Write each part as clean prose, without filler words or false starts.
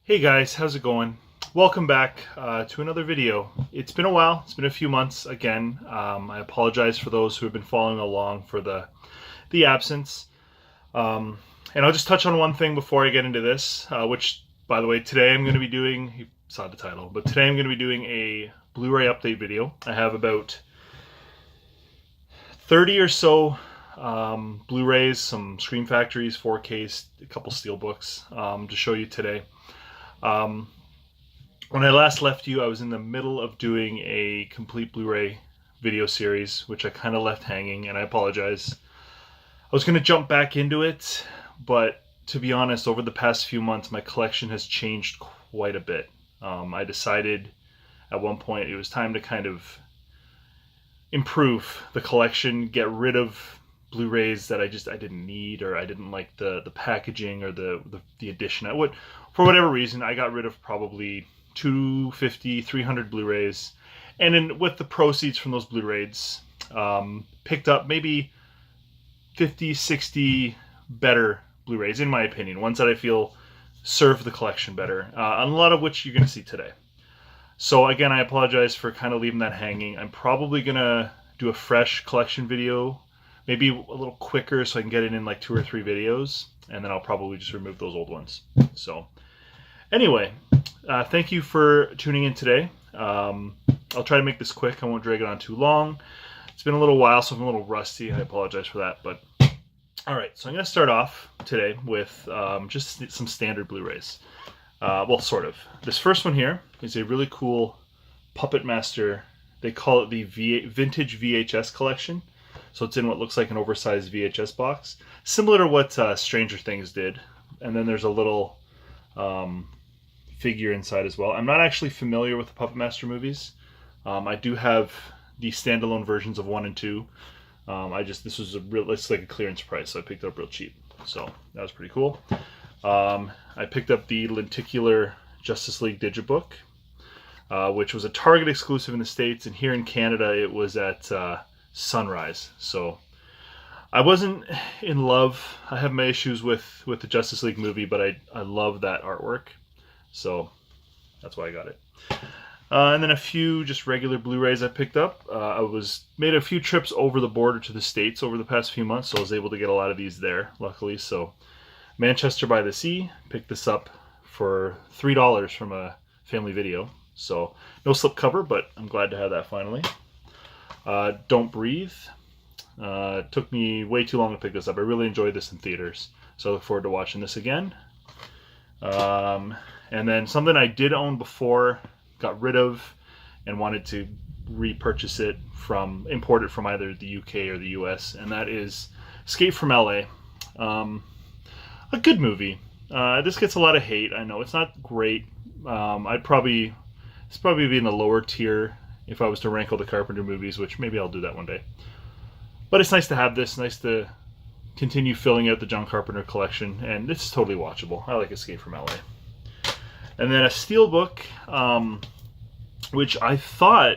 Hey guys, how's it going? Welcome back to another video. It's been a while, it's been a few months again. I apologize for those who have been following along for the absence. And I'll just touch on one thing before I get into this, which, by the way, today I'm going to be doing, you saw the title, but today I'm going to be doing a Blu-ray update video. I have about 30 or so Blu-rays, some Scream Factories, 4Ks, a couple Steelbooks to show you today. When I last left you, I was in the middle of doing a complete Blu-ray video series, which I kind of left hanging, and I apologize. I was going to jump back into it, but to be honest, over the past few months, my collection has changed quite a bit. I decided at one point it was time to kind of improve the collection, get rid of Blu-rays that I didn't need, or I didn't like the packaging or the edition. For whatever reason, I got rid of probably 250, 300 Blu-rays, and then with the proceeds from those Blu-rays, picked up maybe 50, 60 better Blu-rays, in my opinion, ones that I feel serve the collection better, a lot of which you're going to see today. So again, I apologize for kind of leaving that hanging. I'm probably going to do a fresh collection video, maybe a little quicker so I can get it in like 2 or 3 videos, and then I'll probably just remove those old ones. So anyway, thank you for tuning in today. I'll try to make this quick. I won't drag it on too long. It's been a little while, so I'm a little rusty. I apologize for that. But all right, so I'm going to start off today with just some standard Blu-rays. Well, sort of. This first one here is a really cool Puppet Master. They call it the Vintage VHS collection. So it's in what looks like an oversized VHS box, similar to what Stranger Things did. And then there's a little figure inside as well. I'm not actually familiar with the Puppet Master movies. I do have the standalone versions of 1 and 2. This was it's like a clearance price, so I picked it up real cheap. So that was pretty cool. I picked up the lenticular Justice League Digibook, which was a Target exclusive in the States, and here in Canada it was at Sunrise. So I wasn't in love. I have my issues with the Justice League movie, but I love that artwork. So that's why I got it. And then a few just regular Blu-rays I picked up. I made a few trips over the border to the States over the past few months, so I was able to get a lot of these there, luckily. So Manchester by the Sea, picked this up for $3 from a Family Video. So no slipcover, but I'm glad to have that finally. Don't Breathe. It took me way too long to pick this up. I really enjoyed this in theaters, so I look forward to watching this again. And then something I did own before, got rid of, and wanted to repurchase it import it from either the UK or the US, and that is Escape from LA. A good movie. This gets a lot of hate. I know it's not great. It's probably be in the lower tier if I was to rank all the Carpenter movies, which maybe I'll do that one day. But it's nice to have this, nice to continue filling out the John Carpenter collection, and it's totally watchable. I like Escape from LA. And then a Steelbook, which I thought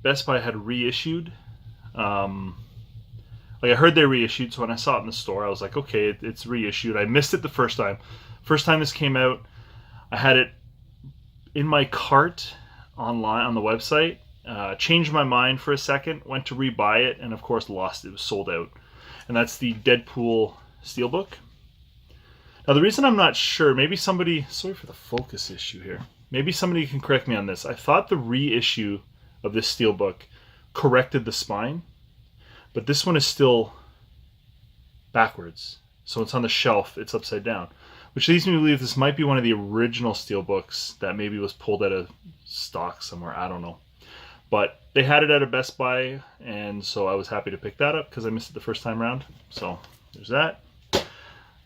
Best Buy had reissued. I heard they reissued, so when I saw it in the store, I was like, okay, it's reissued. I missed it the first time. First time this came out, I had it in my cart online on the website, changed my mind for a second, went to rebuy it, and of course lost it. It was sold out. And that's the Deadpool Steelbook. Now the reason I'm not sure, maybe somebody, sorry for the focus issue here, maybe somebody can correct me on this. I thought the reissue of this Steelbook corrected the spine, but this one is still backwards. So it's on the shelf, it's upside down, which leads me to believe this might be one of the original Steelbooks that maybe was pulled out of stock somewhere. I don't know. But they had it at a Best Buy, and so I was happy to pick that up because I missed it the first time around. So there's that.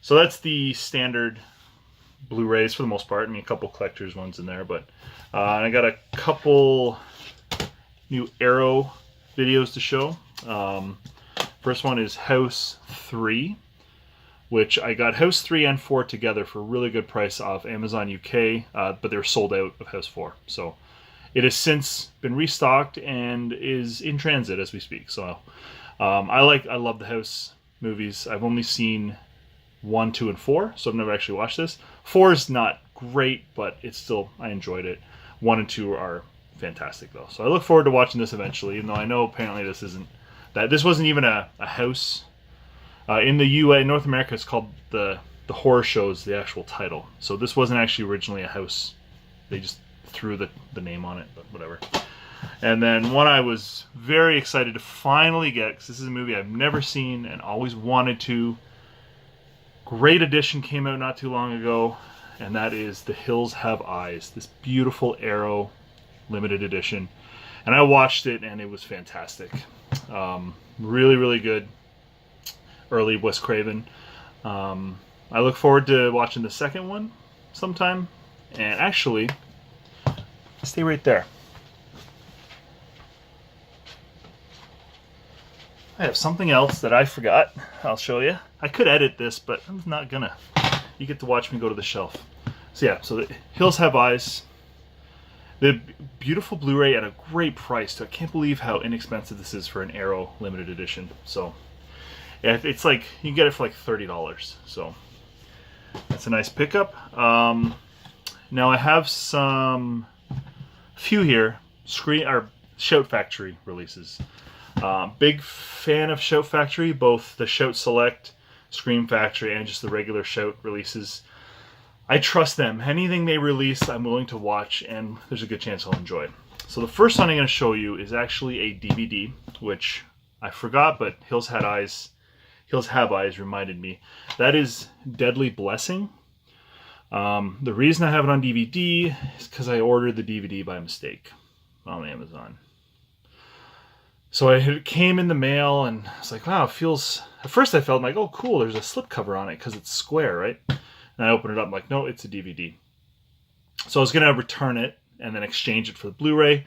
So that's the standard Blu-rays for the most part. I mean, a couple collector's ones in there, but I got a couple new Arrow videos to show. First one is House 3, which I got House 3 and 4 together for a really good price off Amazon UK, but they're sold out of House 4. So it has since been restocked and is in transit as we speak. So I love the House movies. I've only seen 1, 2, and 4, so I've never actually watched this. 4 is not great, but it's still, I enjoyed it. 1 and 2 are fantastic though. So I look forward to watching this eventually, even though I know apparently this wasn't even a house. In the in North America, it's called the horror shows, the actual title. So this wasn't actually originally a house. They just threw the name on it, but whatever. And then one I was very excited to finally get, because this is a movie I've never seen and always wanted to. Great edition came out not too long ago, and that is The Hills Have Eyes. This beautiful Arrow limited edition. And I watched it, and it was fantastic. Really, really good. Early Wes Craven. I look forward to watching the second one sometime. And actually, stay right there. I have something else that I forgot. I'll show you. I could edit this, but I'm not gonna. You get to watch me go to the shelf. So yeah, so The Hills Have Eyes. The beautiful Blu-ray at a great price. So I can't believe how inexpensive this is for an Arrow limited edition. So yeah, it's like you can get it for like $30. So that's a nice pickup. Now I have few here Shout Factory releases. Big fan of Shout Factory, both the Shout Select, Scream Factory, and just the regular Shout releases. I trust them. Anything they release, I'm willing to watch, and there's a good chance I'll enjoy it. So the first one I'm going to show you is actually a DVD, which I forgot, but Hills Have Eyes reminded me. That is Deadly Blessing. The reason I have it on DVD is because I ordered the DVD by mistake on Amazon. So it came in the mail, and I was like, wow, it feels... At first I felt like, oh, cool, there's a slipcover on it because it's square, right? And I opened it up, I'm like, no, it's a DVD. So I was going to return it and then exchange it for the Blu-ray.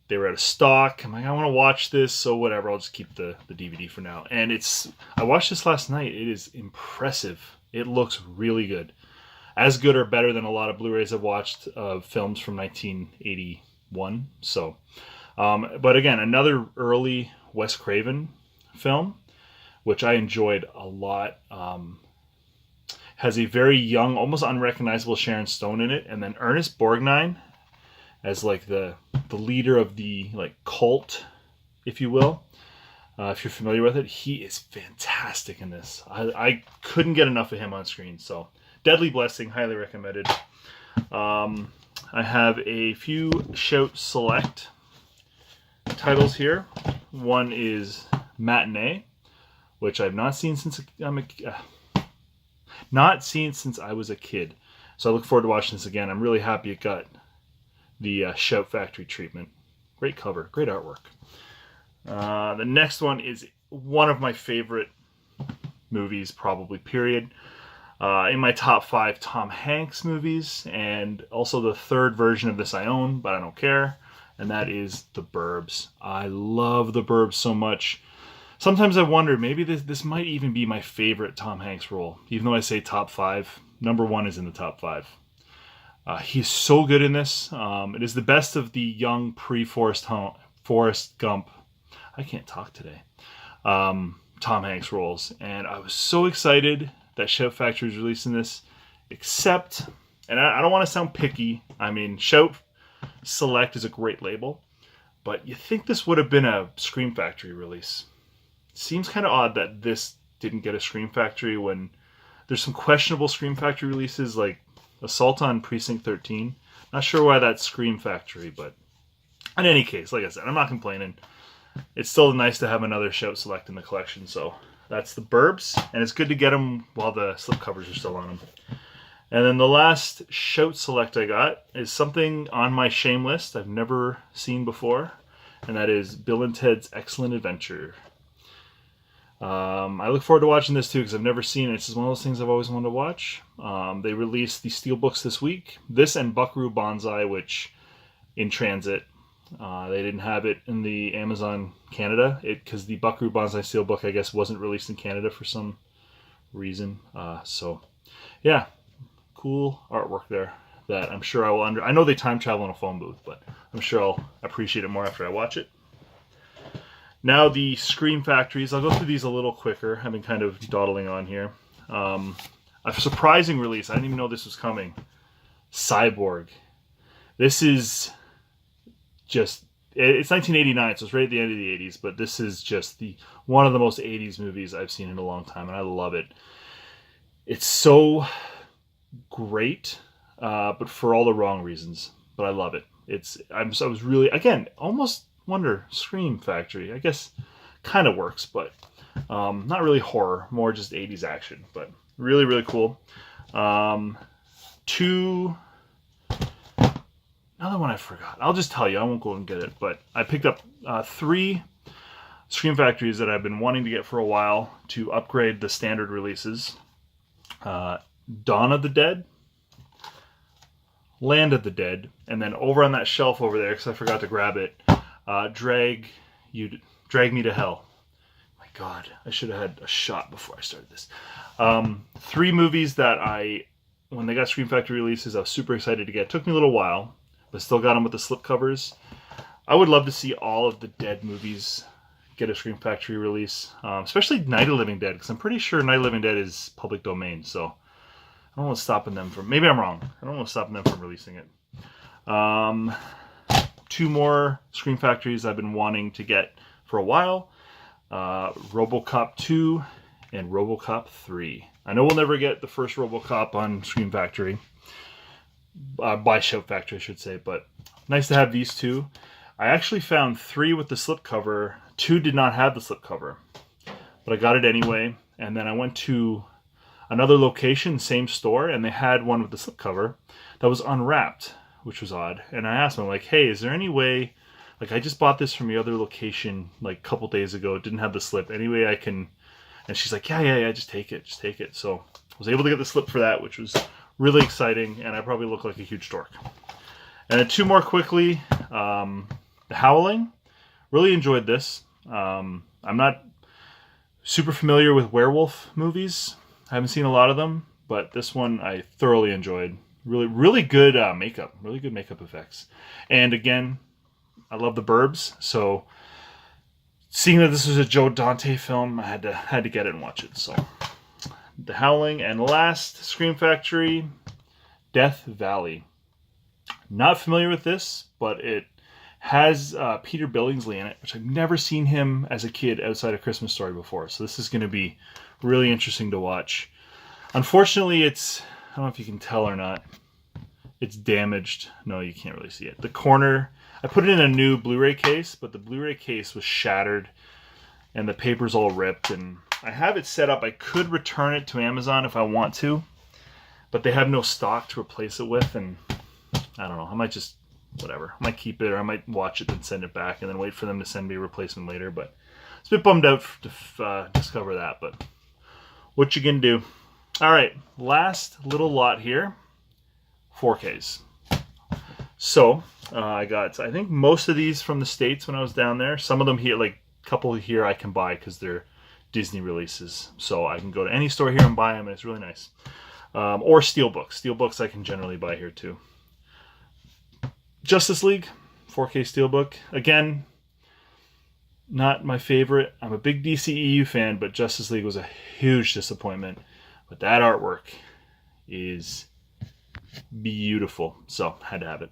They were out of stock. I'm like, I want to watch this, so whatever, I'll just keep the DVD for now. And I watched this last night. It is impressive. It looks really good. As good or better than a lot of Blu-rays I've watched of films from 1981. So... but again, another early Wes Craven film, which I enjoyed a lot. Has a very young, almost unrecognizable Sharon Stone in it, and then Ernest Borgnine as like the leader of the like cult, if you will. If you're familiar with it, he is fantastic in this. I couldn't get enough of him on screen. So, Deadly Blessing, highly recommended. I have a few Shout Select titles here. One is Matinee, which I've not seen since I was a kid. So I look forward to watching this again. I'm really happy it got the Shout Factory treatment. Great cover, great artwork. The next one is one of my favorite movies, probably, period. In my top 5 Tom Hanks movies, and also the third version of this I own, but I don't care. And that is The Burbs. I love The Burbs so much. Sometimes I wonder, maybe this might even be my favorite Tom Hanks role. Even though I say top 5, number 1 is in the top 5. He's so good in this. It is the best of the young Forrest Gump. I can't talk today. Tom Hanks roles. And I was so excited that Shout Factory is releasing this. Except, and I don't want to sound picky. I mean, Shout Select is a great label, but you think this would have been a Scream Factory release. It seems kind of odd that this didn't get a Scream Factory when there's some questionable Scream Factory releases like Assault on Precinct 13. Not sure why that's Scream Factory, but in any case, like I said, I'm not complaining. It's still nice to have another Shout Select in the collection, so that's The Burbs, and it's good to get them while the slipcovers are still on them. And then the last Shout Select I got is something on my shame list I've never seen before, and that is Bill and Ted's Excellent Adventure. I look forward to watching this too because I've never seen it. It's just one of those things I've always wanted to watch. They released the Steelbooks this week. This and Buckaroo Banzai, which in transit. They didn't have it in the Amazon Canada because the Buckaroo Banzai Steelbook, I guess, wasn't released in Canada for some reason. So, yeah. Cool artwork there that I'm sure I will I know they time travel in a phone booth, but I'm sure I'll appreciate it more after I watch it. Now the Scream Factories. I'll go through these a little quicker. I've been kind of dawdling on here. A surprising release. I didn't even know this was coming. Cyborg. This is just, it's 1989, so it's right at the end of the 80s, but this is just one of the most 80s movies I've seen in a long time, and I love it. It's so great, but for all the wrong reasons, but I love it. I was really, again, almost wonder Scream Factory, I guess kind of works, but not really horror, more just 80s action, but really, really cool. Another one I forgot. I'll just tell you. I won't go and get it. But I picked up 3 Scream Factories that I've been wanting to get for a while to upgrade the standard releases. Dawn of the Dead, Land of the Dead, and then over on that shelf over there, because I forgot to grab it, Drag Me to Hell. My God, I should have had a shot before I started this. 3 movies that when they got Scream Factory releases, I was super excited to get. It took me a little while, but still got them with the slipcovers. I would love to see all of the Dead movies get a Scream Factory release, especially Night of the Living Dead, because I'm pretty sure Night of the Living Dead is public domain, so I don't know what's stopping them from, maybe I'm wrong, I don't know what's stopping them from releasing it. 2 more Scream Factories I've been wanting to get for a while, RoboCop 2 and RoboCop 3. I know we'll never get the first RoboCop on Scream Factory, by Shout Factory I should say, but nice to have these 2. I actually found 3 with the slipcover. 2 did not have the slipcover, but I got it anyway, and then I went to another location, same store, and they had one with the slipcover that was unwrapped, which was odd. And I asked them, like, hey, is there any way, like, I just bought this from the other location like a couple days ago, it didn't have the slip, any way I can, and she's like, yeah, just take it. So I was able to get the slip for that, which was really exciting, and I probably look like a huge dork. And then 2 more quickly. The Howling. Really enjoyed this. I'm not super familiar with werewolf movies. I haven't seen a lot of them, but this one I thoroughly enjoyed. Really, really good makeup. Really good makeup effects. And again, I love the Burbs, so seeing that this was a Joe Dante film, I had to get it and watch it. So The Howling, and last Scream Factory, Death Valley. Not familiar with this, but it has Peter Billingsley in it, which I've never seen him as a kid outside of Christmas Story before. So this is going to be really interesting to watch. Unfortunately, I don't know if you can tell or not, it's damaged. No, you can't really see it. The corner, I put it in a new Blu-ray case, but the Blu-ray case was shattered and the paper's all ripped, and I have it set up. I could return it to Amazon if I want to, but they have no stock to replace it with, and I don't know. I might just, whatever. I might keep it, or I might watch it and send it back and then wait for them to send me a replacement later, but it's a bit bummed out to discover that, but what you gonna do? All right, last little lot here, 4Ks. So I got, I think most of these from the States when I was down there. Some of them here, like a couple here I can buy because they're Disney releases. So I can go to any store here and buy them, and it's really nice. Or Steelbooks. Steelbooks I can generally buy here too. Justice League, 4K Steelbook. Again, not my favorite. I'm a big DCEU fan, but Justice League was a huge disappointment. But that artwork is beautiful, so had to have it.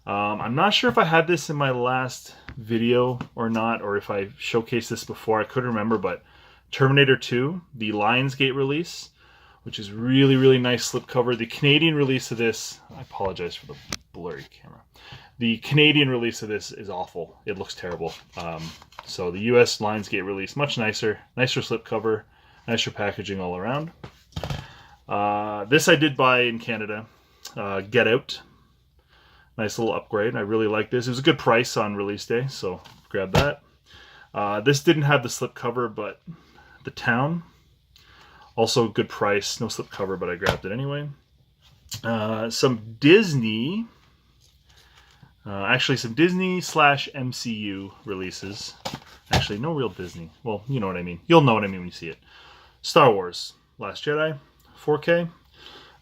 I'm not sure if I had this in my last video or not, or if I showcased this before. I couldn't remember, but Terminator 2, the Lionsgate release, which is really, really nice slipcover. The Canadian release of this, I apologize for the blurry camera. The Canadian release of this is awful. It looks terrible. So the US Lionsgate release, much nicer slipcover, nicer packaging all around. This I did buy in Canada. Get Out. Nice little upgrade. I really like this. It was a good price on release day, so grab that. This didn't have the slipcover, but The Town. Also a good price. No slipcover, but I grabbed it anyway. Some Disney. Actually, some Disney / MCU releases. Actually, no real Disney. Well, you know what I mean. You'll know what I mean when you see it. Star Wars Last Jedi, 4K.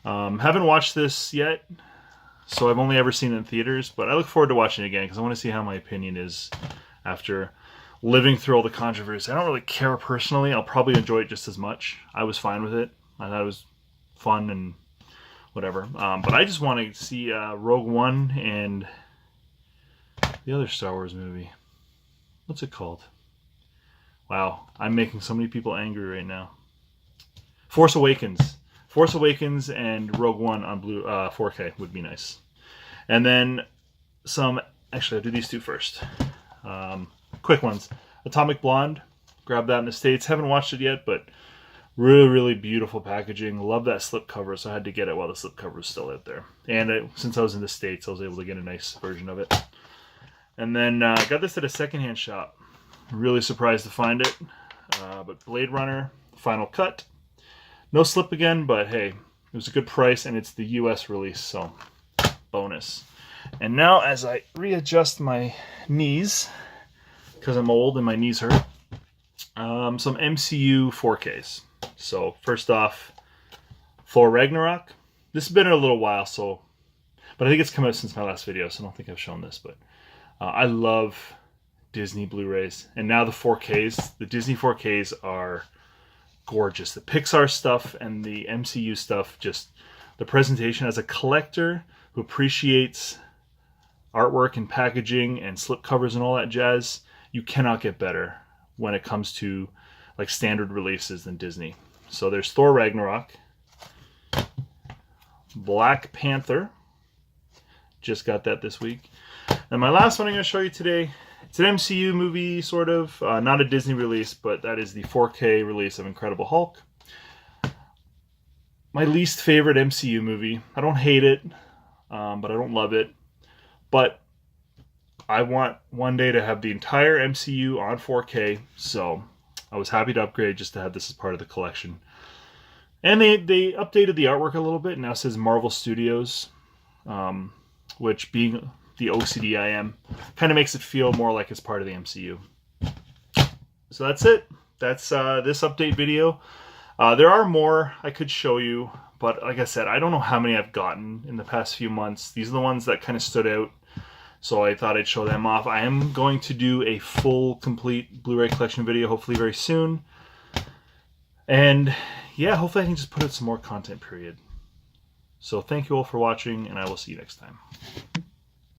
Haven't watched this yet, so I've only ever seen it in theaters, but I look forward to watching it again because I want to see how my opinion is after living through all the controversy. I don't really care personally. I'll probably enjoy it just as much. I was fine with it. I thought it was fun and whatever. But I just want to see Rogue One and the other Star Wars movie. What's it called? Wow, I'm making so many people angry right now. Force Awakens. Force Awakens and Rogue One on 4K would be nice. And then some... Actually, I'll do these two first. Quick ones. Atomic Blonde. Grabbed that in the States. Haven't watched it yet, but really, really beautiful packaging. Love that slipcover, so I had to get it while the slipcover was still out there. And since I was in the States, I was able to get a nice version of it. And then got this at a secondhand shop. Really surprised to find it. But Blade Runner, Final Cut. No slip again, but hey, it was a good price, and it's the US release, so bonus. And now, as I readjust my knees, because I'm old and my knees hurt, some MCU 4Ks. So first off, Thor Ragnarok. This has been a little while, but I think it's come out since my last video, so I don't think I've shown this, but I love Disney Blu-rays. And now the 4Ks, the Disney 4Ks are gorgeous. The Pixar stuff and the MCU stuff, just the presentation as a collector who appreciates artwork and packaging and slipcovers and all that jazz, you cannot get better when it comes to like standard releases than Disney. So there's Thor Ragnarok, Black Panther, just got that this week. And my last one I'm going to show you today, it's an MCU movie, sort of, not a Disney release, but that is the 4K release of Incredible Hulk. My least favorite MCU movie. I don't hate it, but I don't love it. But I want one day to have the entire MCU on 4K, so I was happy to upgrade just to have this as part of the collection. And they updated the artwork a little bit. Now it says Marvel Studios, which, being the OCD I am, kind of makes it feel more like it's part of the MCU. So that's it. That's this update video. There are more I could show you, but like I said, I don't know how many I've gotten in the past few months. These are the ones that kind of stood out, so I thought I'd show them off. I am going to do a full, complete Blu-ray collection video, hopefully very soon. And yeah, hopefully I can just put out some more content, period. So thank you all for watching, and I will see you next time.